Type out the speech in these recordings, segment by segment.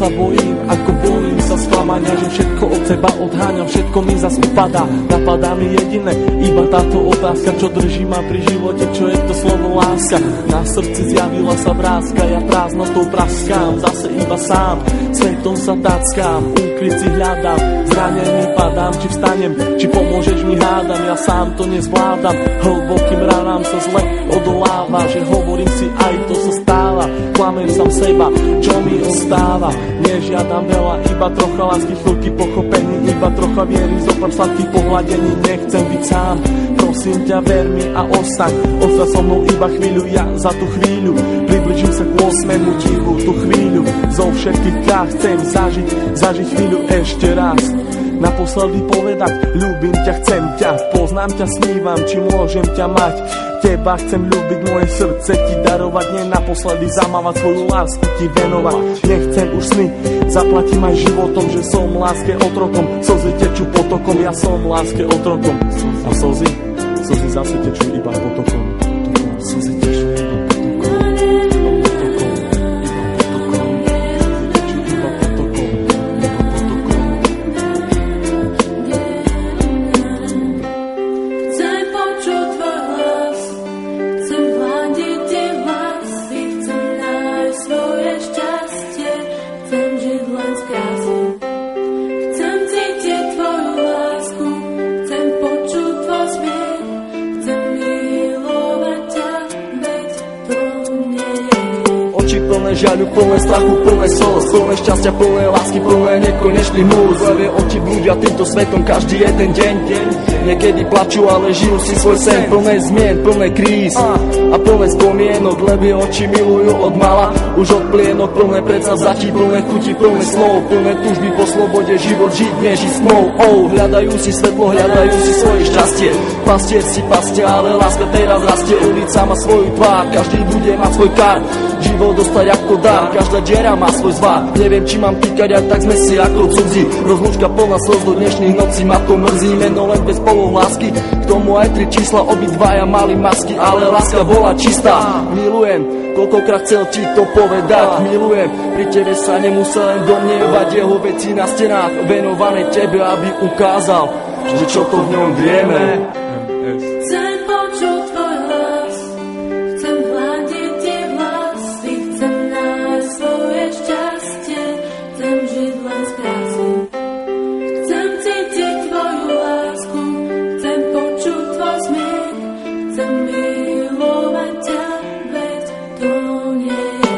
sa bojím, ako bojím sa sklamania, že všetko od seba odháňam, všetko mi zas upadá. Napadá mi jediné, iba táto otázka, čo drží ma pri živote, čo je to slovo láska. Na srdci zjavila sa vrázka, ja prázdnotou praskám, zase iba sám, svetom sa tackám, úkryt si hľadám, zranený padám, či vstanem, či pomôžeš mi hádam, ja sám to nezvládam, hlbokým ranám sa zle odoláva, že hovorím si aj to sa stáva, klamem sám seba, čo mi ostáva, nežiadam veľa, iba trocha lásky, chvíľky pochopení, iba trocha viery, zopár sladkých pohľadení, nechcem byť sám, prosím ťa, ver mi a ostaň so mnou iba chvíľu, ja za tú chvíľu približím sa k 8. divu, tú chvíľu zo všetkých kách chcem zažiť chvíľu ešte raz, naposledy povedať, ľúbim ťa, chcem ťa, poznám ťa, snívam, či môžem ťa mať, teba chcem ľúbiť, moje srdce ti darovať, nie naposledy zamávať, svoju lásku ti venovať, nechcem už sny, zaplatím aj životom, že som láske otrokom, slzy tečú potokom, ja som láske otrokom, a slzy zase tečú iba potokom, slzy tečú iba potokom. Žiaľu, plné strachu, plné slz, plné šťastia, plné lásky, plné nekonečných múz. Levé oči blúdia týmto svetom každý jeden deň. Niekedy plačú, ale žijú si svoj sen. Plné zmien, plné kríz a plné spomienok. Levé oči milujú od mala, už od plienok. Plné predsavzatí, plné chuti, plné slov, plné túžby po slobode, život žiť nežiť smou. Hľadajú si svetlo, hľadajú si svoje šťastie. Pastier si pastia, ale láska teraz rastie. Ulica má svoju tvár, každý bude mať svoj kár. Život dostať ako dar, každá diera má svoj zvar. Neviem, či mám týkať, aj tak sme si ako cudzí. Rozlúčka plná slz do dnešných nocí, ma to mrzí. Meno len bez polov lásky, k tomu aj 3 čísla, obidvaja mali masky, ale láska bola čistá. Milujem, koľkokrát chcel ti to povedať. Milujem, pri tebe sa nemusel len domnievať. Jeho veci na stenách venované tebe, aby ukázal, že čo to v ňom vieme. Chcem počuť tvoj hlas, chcem hľadiť tie vlasy, chcem nájsť svoje šťastie, chcem žiť len z krásy. Chcem cítiť tvoju lásku, chcem počuť tvoj smiech, chcem milovať ťa, veď to nie je.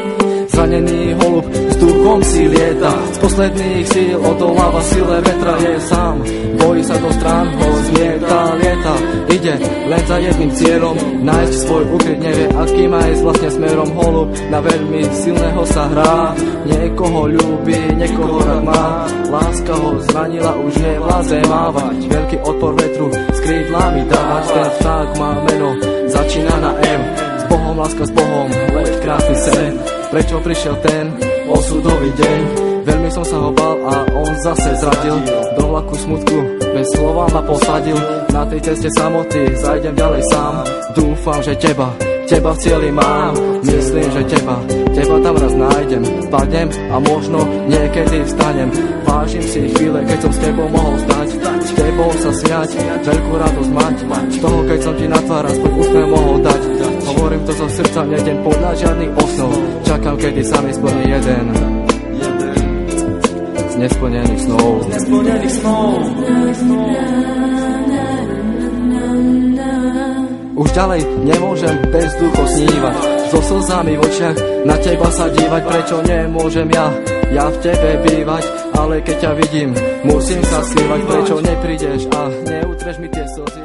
Zranený holub s duchom si lieta, z posledných síl odoláva sile vetra, je sám, bojí sa do strán, ho zmieta, lieta, ide len za jedným cieľom, nájsť svoj ukryt, nevie aký má ísť vlastne smerom. Holub na veľmi silného sa hrá, niekoho ľúbi, niekoho rád má, láska ho zranila, už nevláze mávať, veľký odpor vetru s krídlami dávať. Ten vták má meno, začína na M, s Bohom, láska s Bohom, leď krásny sen. Prečo prišiel ten osudový deň? Veľmi som sa ho bál a on zase zradil, do vlaku smutku bez slova ma posadil. Na tej ceste samoty zajdem ďalej sám, dúfam, že teba v cieli mám. Myslím, že teba tam raz nájdem, padnem a možno niekedy vstanem. Vážim si chvíle, keď som s tebou mohol stať, s tebou sa smiať, veľkú radosť mať, z toho, keď som ti na tvár aspoň úsmev mohol dať. Hovorím to zo srdca, nejdem podľa žiadnych osnov, čakám, kedy sa mi splní jeden z nesplnených snov. Už ďalej nemôžem bez ducho snívať, so slzami v očiach na teba sa dívať. Prečo nemôžem ja v tebe bývať, ale keď ťa vidím, musím sa skrývať. Prečo neprídeš a neutreš mi tie slzy?